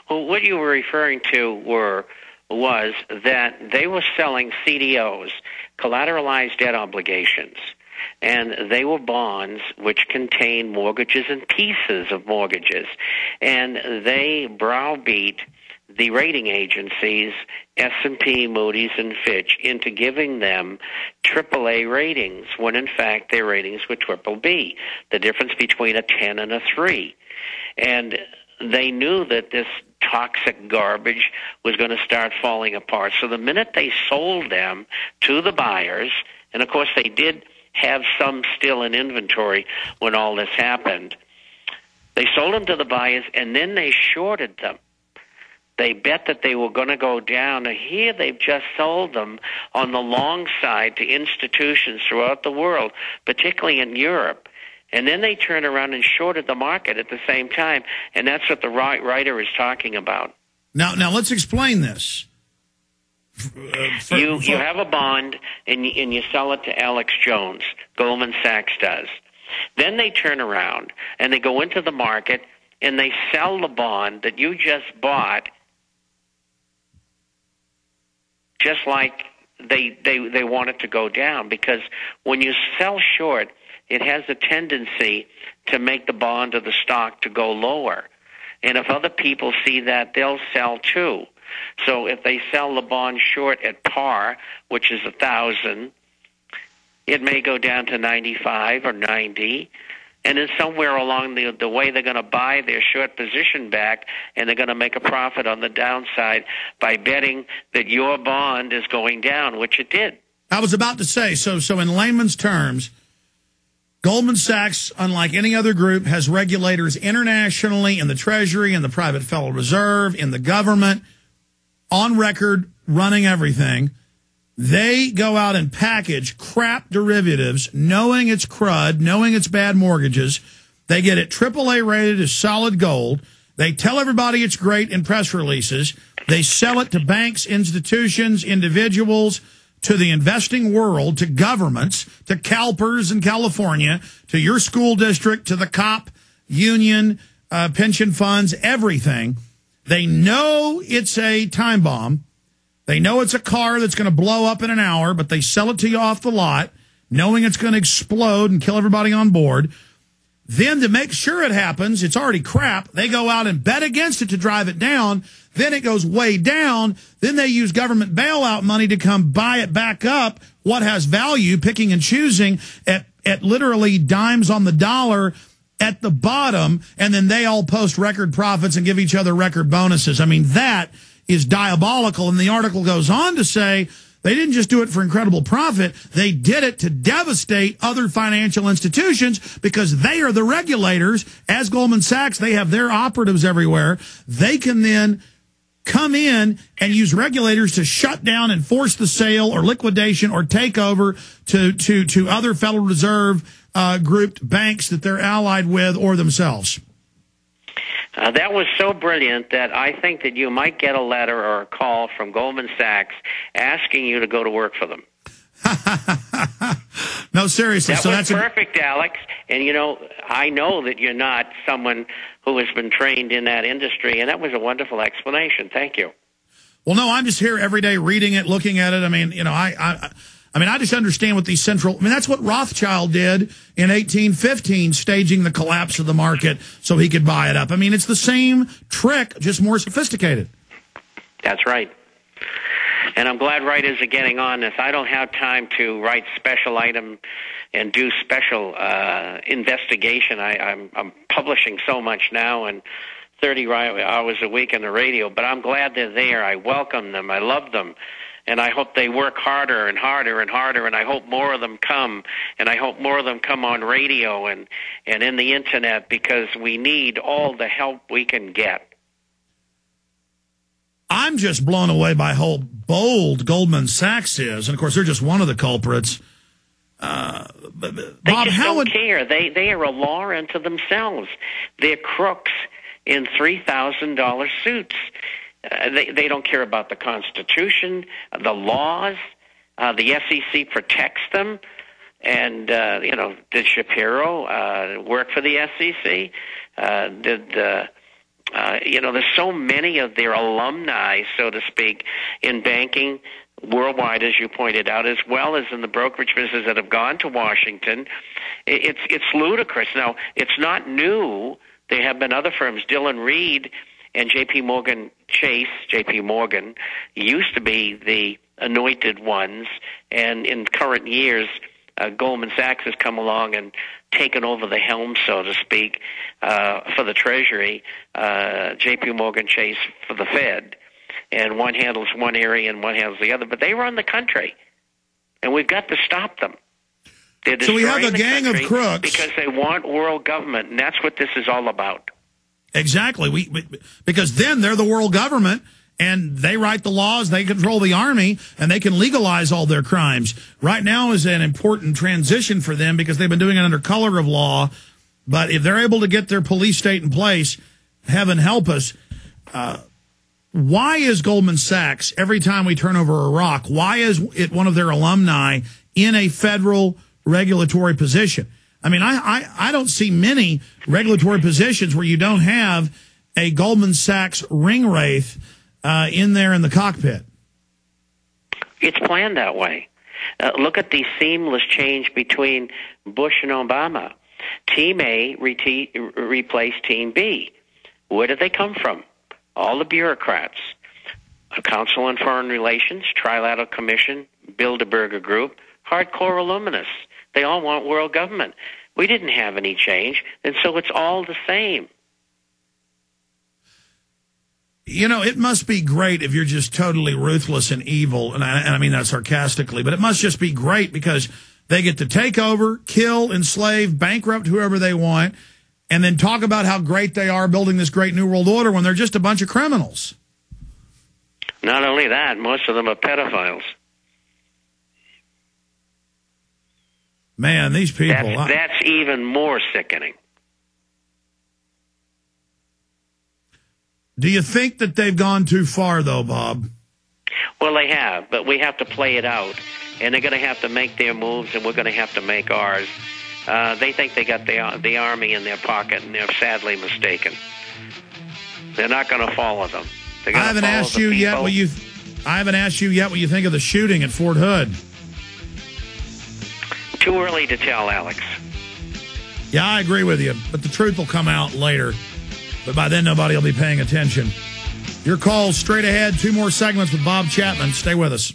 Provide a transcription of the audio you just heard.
Well, what you were referring to was that they were selling CDOs, collateralized debt obligations, and they were bonds which contained mortgages and pieces of mortgages, and they browbeat the rating agencies, S&P, Moody's, and Fitch, into giving them AAA ratings when, in fact, their ratings were BBB, the difference between a 10 and a 3. And they knew that this toxic garbage was going to start falling apart. So the minute they sold them to the buyers, and, of course, they did have some still in inventory when all this happened, they sold them to the buyers, and then they shorted them. They bet that they were going to go down. And here they've just sold them on the long side to institutions throughout the world, particularly in Europe. And then they turned around and shorted the market at the same time. And that's what the writer is talking about. Now let's explain this. You have a bond, and you sell it to Alex Jones. Goldman Sachs does. Then they turn around, and they go into the market, and they sell the bond that you just bought, just like they want it to go down, because when you sell short, it has a tendency to make the bond or the stock to go lower. And if other people see that, they'll sell too. So if they sell the bond short at par, which is 1,000, it may go down to 95 or 90. And then somewhere along the way, they're going to buy their short position back, and they're going to make a profit on the downside by betting that your bond is going down, which it did. I was about to say, so in layman's terms, Goldman Sachs, unlike any other group, has regulators internationally in the Treasury, in the private Federal Reserve, in the government, on record, running everything. They go out and package crap derivatives, knowing it's crud, knowing it's bad mortgages. They get it AAA rated as solid gold. They tell everybody it's great in press releases. They sell it to banks, institutions, individuals, to the investing world, to governments, to CalPERS in California, to your school district, to the COP union, pension funds, everything. They know it's a time bomb. They know it's a car that's going to blow up in an hour, but they sell it to you off the lot, knowing it's going to explode and kill everybody on board. Then to make sure it happens, it's already crap, they go out and bet against it to drive it down. Then it goes way down. Then they use government bailout money to come buy it back up, what has value, picking and choosing at literally dimes on the dollar at the bottom, and then they all post record profits and give each other record bonuses. I mean, that is diabolical. And the article goes on to say they didn't just do it for incredible profit. They did it to devastate other financial institutions because they are the regulators. As Goldman Sachs, they have their operatives everywhere. They can then come in and use regulators to shut down and force the sale or liquidation or takeover to other Federal Reserve grouped banks that they're allied with or themselves. That was so brilliant that I think that you might get a letter or a call from Goldman Sachs asking you to go to work for them. No, seriously. That's perfect, Alex. And, I know that you're not someone who has been trained in that industry, and that was a wonderful explanation. Thank you. Well, no, I'm just here every day reading it, looking at it. I mean, I just understand what these that's what Rothschild did in 1815, staging the collapse of the market so he could buy it up. I mean, it's the same trick, just more sophisticated. That's right. And I'm glad writers are getting on this. I don't have time to write special item and do special investigation. I'm publishing so much now and 30 hours a week on the radio, but I'm glad they're there. I welcome them. I love them. And I hope they work harder and harder and harder, and I hope more of them come, and I hope more of them come on radio and in the Internet, because we need all the help we can get. I'm just blown away by how bold Goldman Sachs is, and of course they're just one of the culprits. Bob, don't care. They are a law unto themselves. They're crooks in $3,000 suits. They don't care about the Constitution, the laws. The SEC protects them. And, did Shapiro work for the SEC? Did There's so many of their alumni, so to speak, in banking worldwide, as you pointed out, as well as in the brokerage business that have gone to Washington. It's ludicrous. Now, it's not new. There have been other firms, Dillon Reed and J.P. Morgan Chase. J.P. Morgan used to be the anointed ones, and in current years, Goldman Sachs has come along and taken over the helm, so to speak, for the Treasury, J.P. Morgan Chase for the Fed, and one handles one area and one handles the other. But they run the country, and we've got to stop them. So we have a gang of crooks. Because they want world government, and that's what this is all about. Exactly. Because then they're the world government, and they write the laws, they control the army, and they can legalize all their crimes. Right now is an important transition for them because they've been doing it under color of law. But if they're able to get their police state in place, heaven help us. Why is Goldman Sachs, every time we turn over a rock, why is it one of their alumni in a federal regulatory position? I mean, I don't see many regulatory positions where you don't have a Goldman Sachs ringwraith in there in the cockpit. It's planned that way. Look at the seamless change between Bush and Obama. Team A replaced Team B. Where did they come from? All the bureaucrats. A Council on Foreign Relations, Trilateral Commission, Bilderberger Group, hardcore illuminists. They all want world government. We didn't have any change, and so it's all the same. It must be great if you're just totally ruthless and evil, and I mean that sarcastically, but it must just be great because they get to take over, kill, enslave, bankrupt whoever they want, and then talk about how great they are building this great new world order when they're just a bunch of criminals. Not only that, most of them are pedophiles. Man, these people... That's even more sickening. Do you think that they've gone too far, though, Bob? Well, they have, but we have to play it out. And they're going to have to make their moves, and we're going to have to make ours. They think they got the Army in their pocket, and they're sadly mistaken. They're not going to follow them. I haven't asked you yet what you think of the shooting at Fort Hood. Too early to tell, Alex. Yeah, I agree with you, but the truth will come out later. But by then, nobody will be paying attention. Your call straight ahead. 2 more segments with Bob Chapman. Stay with us.